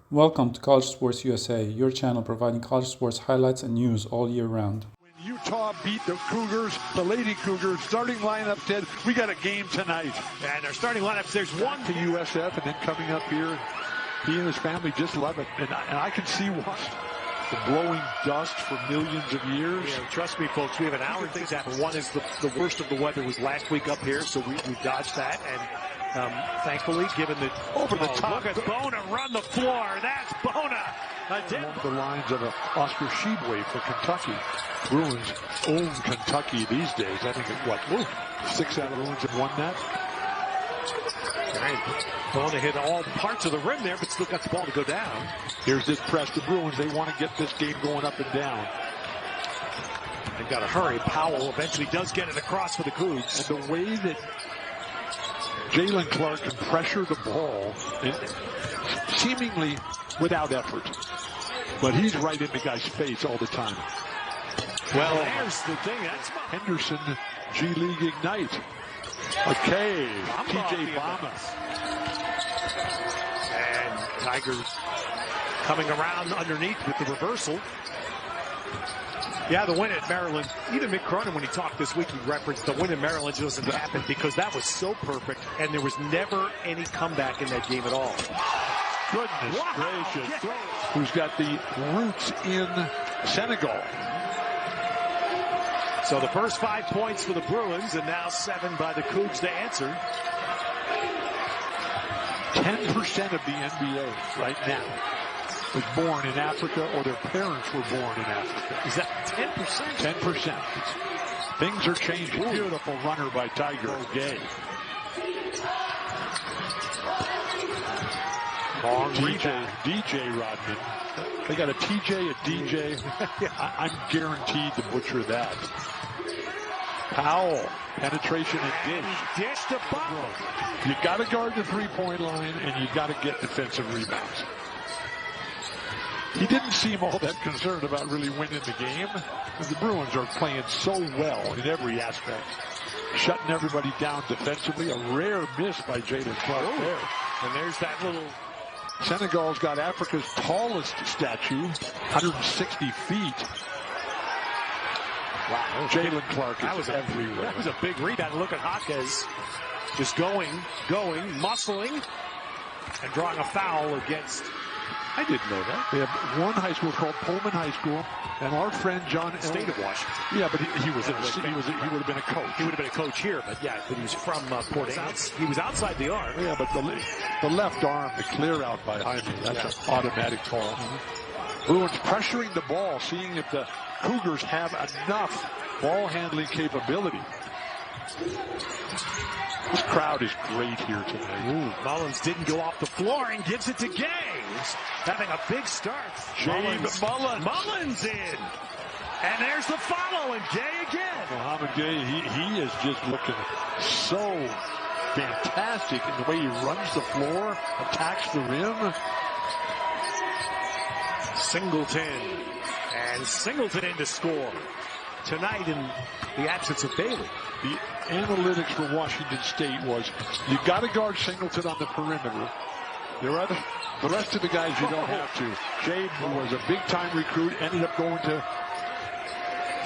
Welcome to College Sports USA, your channel providing college sports highlights and news all year round. When Utah beat the Cougars, the Lady Cougars, starting lineup said, we got a game tonight. And our starting lineups, there's one to USF, and then coming up here, he and his family just love it. And I can see why. The blowing dust for millions of years. Yeah, trust me, folks, we have an hour and things happen. One is the worst of the weather was last week up here, so we dodged that. And thankfully, given the over the top. Look at Bona run the floor. That's Bona. Along the lines of Oscar Shibwe for Kentucky. Bruins own Kentucky these days. I think it's 6 out of the Bruins have won that. Bona hit all parts of the rim there, but still got the ball to go down. Here's this press. The Bruins, they want to get this game going up and down. They've got to hurry. Powell eventually does get it across for the Cougs. And the way that Jalen Clark can pressure the ball, seemingly without effort. But he's right in the guy's face all the time. Well, there's the thing. That's Henderson, G League Ignite. Okay, TJ Bama. And Tigers coming around underneath with the reversal. Yeah, the win at Maryland. Even Mick Cronin, when he talked this week, he referenced the win in Maryland doesn't happen because that was so perfect, and there was never any comeback in that game at all. Goodness gracious. Who's got the roots in Senegal. So the first 5 points for the Bruins, and now 7 by the Cougs to answer. 10% of the NBA right now was born in Africa, or their parents were born in Africa. Is that 10%? 10%. Things are changing. Beautiful runner by Tiger Gay. DJ Rodman. They got a TJ, a DJ. I'm guaranteed to butcher that. Powell, penetration and dish to Butler. You got to guard the three-point line, and you got to get defensive rebounds. He didn't seem all that concerned about really winning the game. The Bruins are playing so well in every aspect, shutting everybody down defensively. A rare miss by Jalen Clark there. And there's that little. Senegal's got Africa's tallest statue, 160 feet. Wow, Jalen Clark is everywhere. That was a big rebound. Look at Hawkes just going, muscling, and drawing a foul against. I didn't know that. They have one high school called Pullman High School, and our friend John State of Washington. Yeah, but he would have been a coach. He would have been a coach here, but he was from Port Angeles. He was outside the arc. Yeah, but the left arm, the clear out by Jaime, that's an automatic call. Mm-hmm. Bruins pressuring the ball, seeing if the Cougars have enough ball handling capability. This crowd is great here tonight. Mullins didn't go off the floor and gives it to Gay. He's having a big start. Mullins in. And there's the follow, and Gay again. Mohamed Gay, he is just looking so fantastic in the way he runs the floor, attacks the rim. Singleton. And Singleton in to score. Tonight in the absence of Bailey. The analytics for Washington State was you got to guard Singleton on the perimeter. The rest of the guys you don't have to. Jade, who was a big-time recruit, ended up going to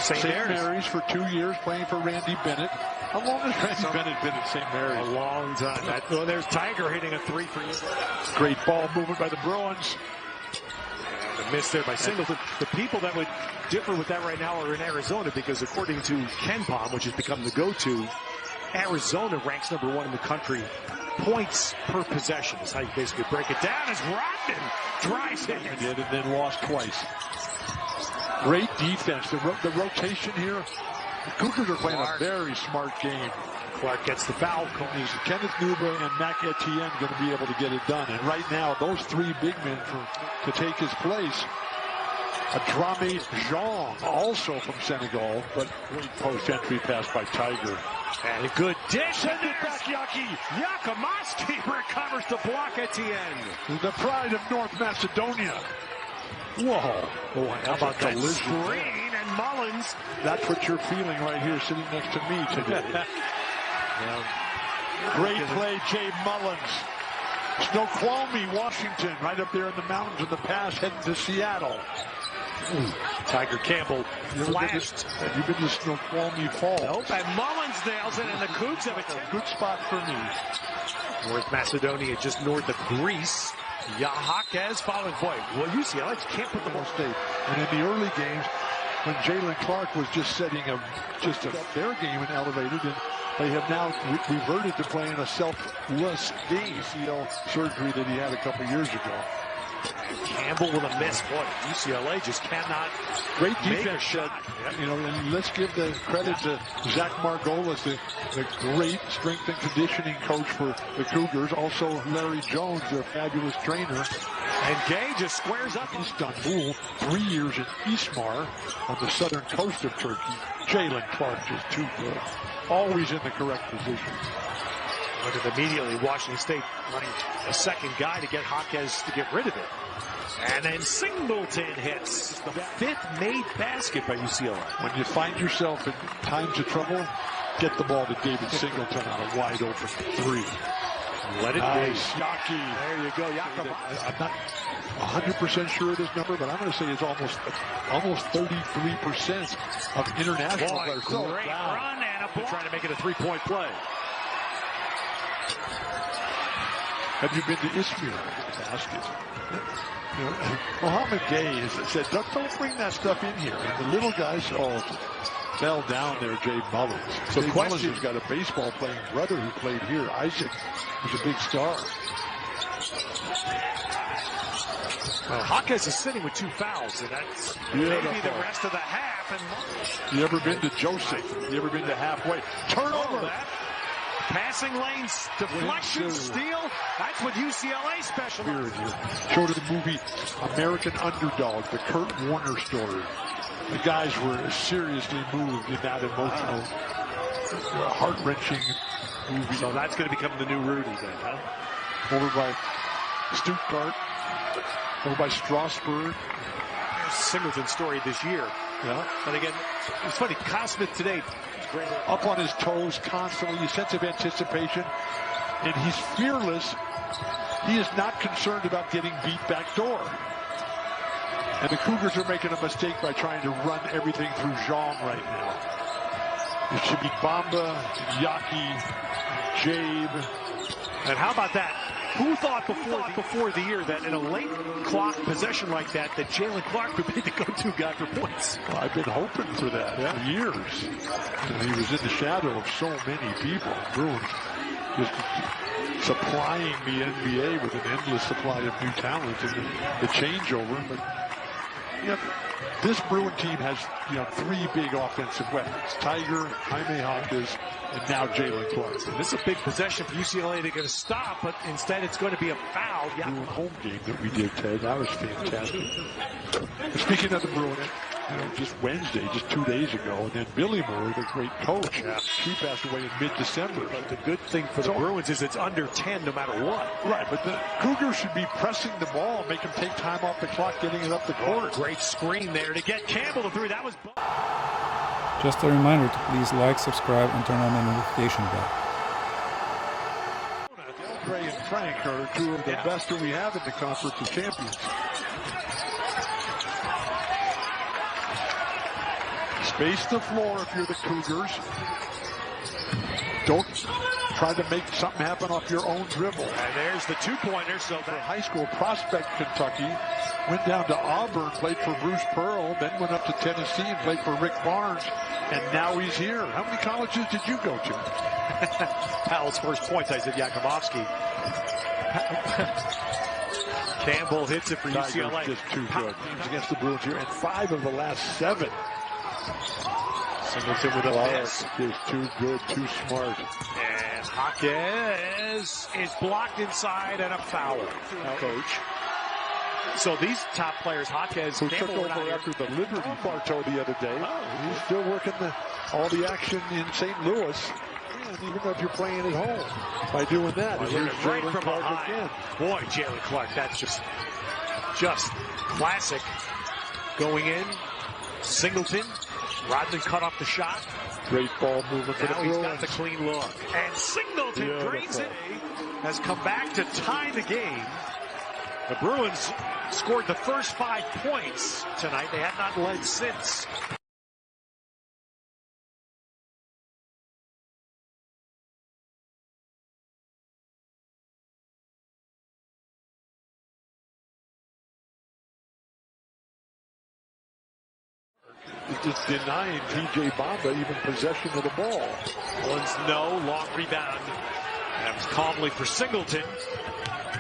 St. Mary's for 2 years, playing for Randy Bennett. How long has Randy Bennett been at St. Mary's? A long time. There's Tiger hitting a 3 for you. Great ball movement by the Bruins. And a miss there by Singleton. The people that would differ with that right now are in Arizona, because according to KenPom, which has become the go-to, Arizona ranks #1 in the country. Points per possession is how you basically break it down, as Rodman drives it. He did, and then lost twice. Great defense. The rotation here. The Cougars are playing a very smart game. Clark gets the foul. Kenneth Nuba and Mac Etienne going to be able to get it done. And right now, those 3 big men to take his place. Adrame Jean, also from Senegal, but great post-entry pass by Tiger. And a good dish, and there's Yakimaski recovers to block Etienne. The pride of North Macedonia. Whoa. Boy, how about that screen, and Mullins. That's what you're feeling right here sitting next to me today. Great play, Jay Mullins. Snoqualmie, Washington, right up there in the mountains in the pass, heading to Seattle. Tiger Campbell flashed. Have you been to Snoqualmie Falls? Nope, and Mullins nails it, and the Cougs have a good spot for me. North Macedonia, just north of Greece. Yahakez following. Boy, well, UCLA can't put them on state. And in the early games, when Jalen Clark was just setting just a fair game and elevated, and they have now reverted to playing a selfless game. ACL surgery that he had a couple years ago. Campbell with a miss. Boy, UCLA just cannot. Great defense shot. You know, and let's give the credit to Zach Margolis, the great strength and conditioning coach for the Cougars. Also Larry Jones, their fabulous trainer. And Gay just squares up. Istanbul, 3 years in Izmir on the southern coast of Turkey. Jalen Clark just too good. Always in the correct position. But immediately Washington State running a second guy to get Hawkes to get rid of it. And then Singleton hits the 5th made basket by UCLA. When you find yourself in times of trouble, get the ball to David Singleton on a wide open 3. Let it be. Yaki. There you go, Jakob. I'm not 100% sure of this number, but I'm going to say it's almost 33% of international players. Great run and a block. Trying to make it a 3-point play. Have you been to Izmir? Basket. You know, Mohammed Gay has said, don't bring that stuff in here. And the little guys all fell down there, Jay Mullins. So Jay Mullins has got a baseball playing brother who played here. Isaac was a big star. Well, Hawkes is sitting with 2 fouls, and that's maybe the rest of the half. And you ever been to Joseph? You ever been to halfway? Turnover. Passing lanes, deflection, steal. That's what UCLA specializes in. Showed the movie American Underdog, the Kurt Warner story. The guys were seriously moved in that emotional, heart-wrenching movie. So that's going to become the new Rudy then, huh? Over by Stuttgart, over by Strasbourg. There's Singleton's story this year. Yeah. And again, it's funny, Kyle Smith today, up on his toes constantly, a sense of anticipation, and he's fearless. He is not concerned about getting beat back door. And the Cougars are making a mistake by trying to run everything through Jean right now. It should be Bamba, Yaki, Jabe. And how about that? Who thought before the year that in a late clock possession like that Jalen Clark would be the go-to guy for points? Well, I've been hoping for that for years. And he was in the shadow of so many people. Bruins just supplying the NBA with an endless supply of new talent and the changeover. But this Bruin team has 3 big offensive weapons: Tiger, Jaime Hawkes, and now Jalen Clark. And this is a big possession for UCLA. They're going to stop, but instead it's going to be a foul. Bruin home game that we did, Ted. That was fantastic. Speaking of the Bruins, just Wednesday, just 2 days ago, and then Billy Moore, the great coach, she passed away in mid-December. But the good thing for the Bruins is it's under 10 no matter what. Right, but the Cougars should be pressing the ball, make them take time off the clock, getting it up the court. Great screen there to get Campbell to 3. That was... Just a reminder to please like, subscribe, and turn on the notification bell. Gray and Frank are 2 of the best that we have in the Conference of Champions. Space the floor if you're the Cougars. Don't try to make something happen off your own dribble. And there's the 2-pointer. So for high school, Prospect, Kentucky, went down to Auburn, played for Bruce Pearl, then went up to Tennessee and played for Rick Barnes, and now he's here. How many colleges did you go to? Powell's first points, I said Yakumovsky. Campbell hits it for UCLA. Just too good. Games against the Bruins here, and 5 of the last 7. Singleton with a miss. Is too good, too smart. And Hawkes is blocked inside and a foul. Coach. So these top players, Hawkes, who took over after the Liberty Bartow the other day. He's still working all the action in St. Louis. And even if you're playing at home, by doing that, here's Jalen Clark again. Boy, Jalen Clark, that's just classic. Going in, Singleton, Rodman cut off the shot. Great ball movement for the Now he's Bruins. got the clean look. And Singleton drains it. Has come back to tie the game. The Bruins scored the first 5 points tonight. They have not led since. Just denying T.J. Bamba even possession of the ball. One's no, long rebound. That was calmly for Singleton.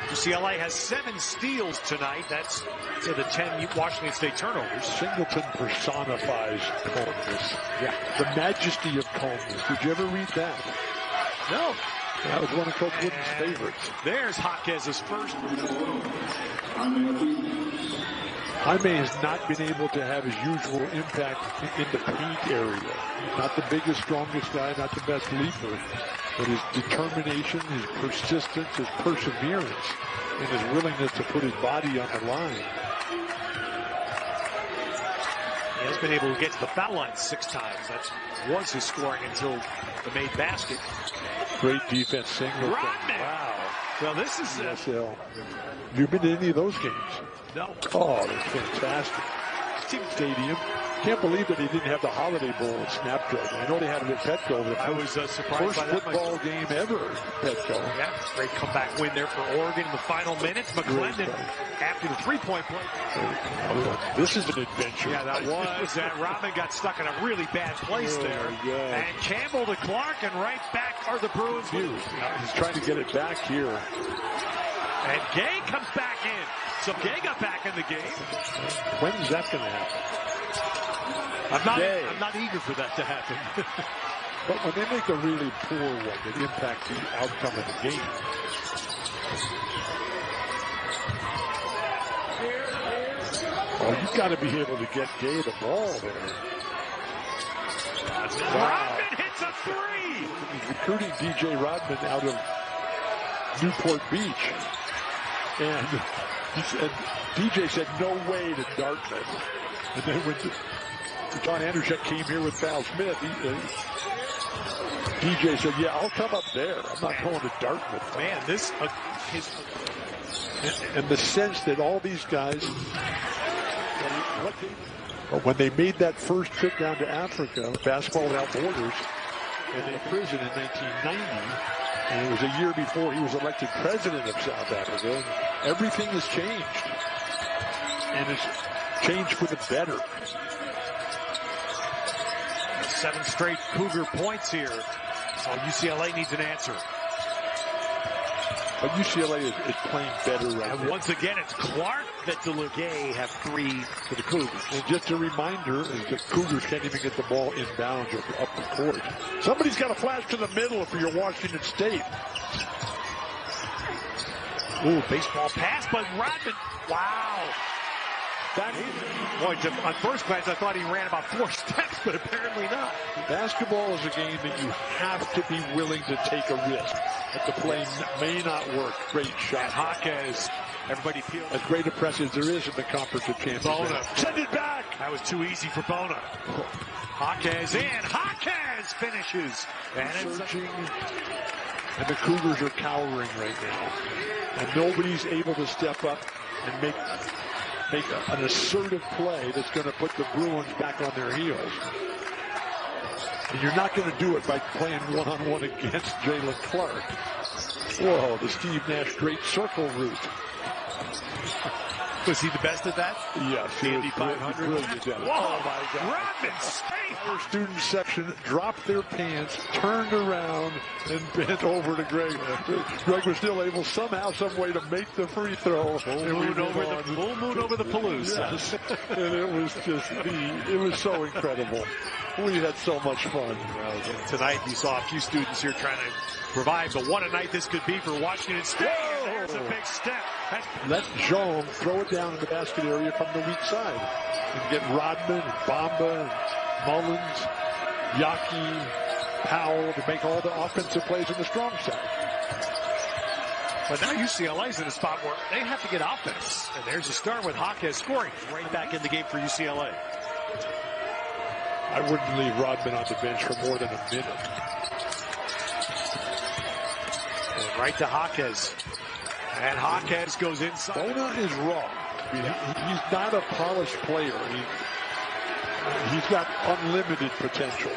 UCLA has 7 steals tonight. That's to the 10 Washington State turnovers. Singleton personifies calmness. Yeah. The majesty of calmness. Did you ever read that? No. That was one of Coach Wooden's favorites. There's Jaquez's first. Jaime has not been able to have his usual impact in the paint area. Not the biggest, strongest guy, not the best leaper, but his determination, his persistence, his perseverance, and his willingness to put his body on the line. He has been able to get to the foul line 6 times. That was his scoring until the made basket. Great defense, Singleton. Rodman. Wow. Well, this is You been to any of those games? no. Oh, they're fantastic. Team Stadium. Can't believe that he didn't have the Holiday Bowl at Snapdragon. I know they had it at Petco. I was surprised First by that. football game ever at Petco. Yeah, great comeback win there for Oregon in the final minutes. McClendon after the 3-point play. This is an adventure. Yeah, that was. Rodman got stuck in a really bad place there. Yeah. And Campbell to Clark, and right back are the Bruins. He's trying to get it back here. And Gay comes back in. So Gay got back in the game. When's that going to happen? I'm not eager for that to happen. But when they make a really poor one, it impacts the outcome of the game. Oh, you've got to be able to get Gay the ball there. Rodman hits a 3. He's recruiting DJ Rodman out of Newport Beach. And DJ said, no way to Dartmouth. And then when John Andrushek came here with Val Smith, DJ said, yeah, I'll come up there. I'm not going to Dartmouth. Man, this and the sense that all these guys, when they made that first trip down to Africa, Basketball Without Borders, and in prison in 1990, and it was a year before he was elected president of South Africa, and everything has changed. And it's changed for the better. 7 straight Cougar points here. So UCLA needs an answer. But UCLA is playing better right now. And once again, it's Clark that Gay have 3 for the Cougars. And just a reminder, the Cougars can't even get the ball inbounds or up the court. Somebody's got to flash to the middle if you're Washington State. Ooh, baseball pass by Rodman. Wow. Boy, on first glance, I thought he ran about 4 steps, but apparently not. Basketball is a game that you have to be willing to take a risk. But the play may not work. Great shot. Jaquez, everybody peeled. As great a press as there is in the Conference of Champions. Bona. Send it back. That was too easy for Bona. Jaquez in. Jaquez finishes. And Searching. And the Cougars are cowering right now. And nobody's able to step up and make an assertive play that's going to put the Bruins back on their heels. And you're not going to do it by playing one-on-one against Jalen Clark. Whoa, the Steve Nash great circle route. Was he the best at that? Yes, he was 500. brilliant at it. Whoa, Oh my God. Rodman State. Our student section dropped their pants, turned around, and bent over to Greg. Greg was still able somehow, some way to make the free throw. Full moon over the Palouse. Yes. And it was just it was so incredible. We had so much fun. Tonight you saw a few students here trying to provide, but what a night this could be for Washington State. There's a big step. Let Jean throw it down in the basket area from the weak side. And get Rodman and Bamba and Mullins, Yaki, Powell to make all the offensive plays on the strong side. But now UCLA's in a spot where they have to get offense. And there's a start with Jaquez scoring right back in the game for UCLA. I wouldn't leave Rodman on the bench for more than a minute. And right to Jaquez. And Jaquez goes inside. Bona is raw. I mean, he's not a polished player. He's got unlimited potential.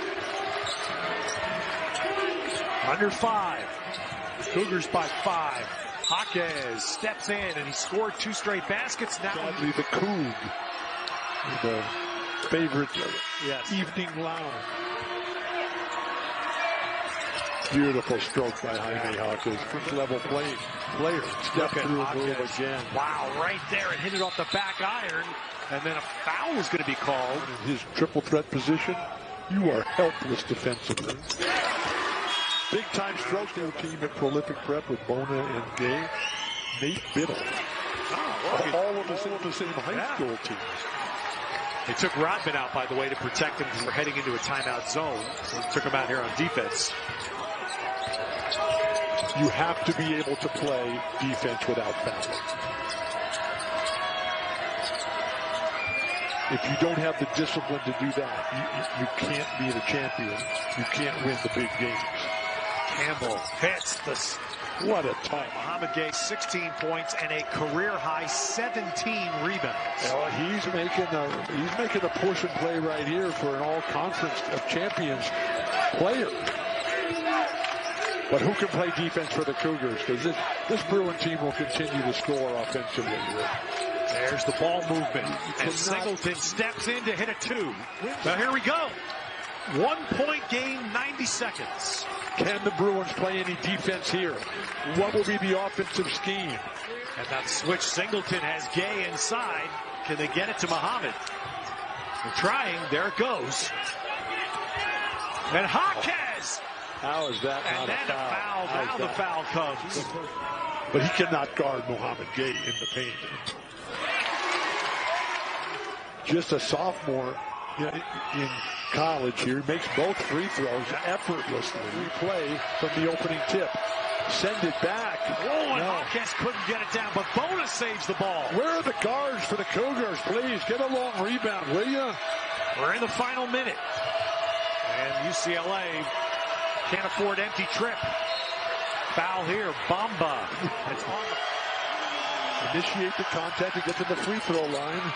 Under 5. Cougars by 5. Jaquez steps in and he scored 2 straight baskets. Now Sadly, the Coug, the favorite evening lounge. Beautiful stroke by Jaime Jaquez. First level player. Step through a move again. Wow, right there. It hit it off the back iron. And then a foul is going to be called. In his triple threat position, you are helpless defensively. Big time stroke their team at Prolific Prep with Bona and Gay. Nate Biddle. All of the same high school teams. They took Rodman out, by the way, to protect him because we're heading into a timeout zone. So they took him out here on defense. You have to be able to play defense without fouling. If you don't have the discipline to do that, you can't be the champion. You can't win the big games. Campbell hits this. What a time. Mohamed Gay, 16 points and a career-high 17 rebounds. Well, he's making a push and play right here for an all-conference of champions player. But who can play defense for the Cougars? Because this Bruin team will continue to score offensively. There's the ball movement. And Singleton steps in to hit a 2. Now here we go. 1-point game, 90 seconds. Can the Bruins play any defense here? What will be the offensive scheme? And that switch, Singleton has Gay inside. Can they get it to Mohamed? They're trying. There it goes. And Jaquez. How is that not a foul? Now the foul comes. But he cannot guard Mohamed Gay in the paint. Just a sophomore in college here. Makes both free throws effortlessly. Replay from the opening tip. Send it back. Oh, and Jaquez couldn't get it down, but Bona saves the ball. Where are the guards for the Cougars? Please get a long rebound, will you? We're in the final minute. And UCLA can't afford empty trip. Foul here, Bamba. It's on. Initiate the contact and get to the free throw line.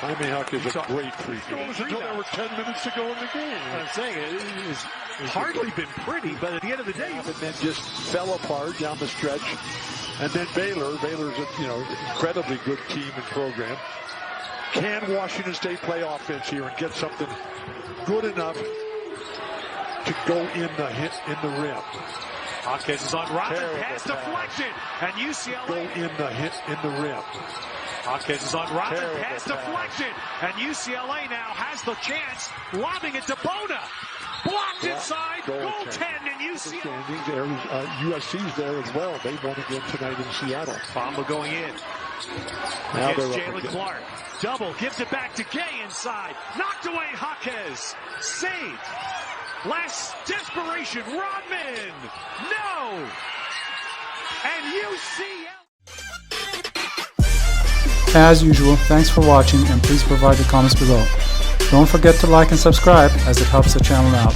Jaime Jaquez is a great free throw. Until there were 10 minutes to go in the game. I'm saying it's hardly been pretty, but at the end of the day, and then just fell apart down the stretch. And then Baylor's a incredibly good team and program. Can Washington State play offense here and get something good enough to go in the rim? Jaquez is on Rodman, pass deflected, and UCLA go in the rim. Jaquez is on Rodman, pass deflected, and UCLA now has the chance, lobbing it to Bona. Blocked inside, goaltend, and UCLA. USC's there as well. They won again tonight in Seattle. Bamba going in. Now against Jalen Clark. Double, gives it back to Gay inside. Knocked away Jaquez. Saved. Last desperation, Rodman. No. And UCLA. As usual, thanks for watching and please provide your comments below. Don't forget to like and subscribe as it helps the channel out.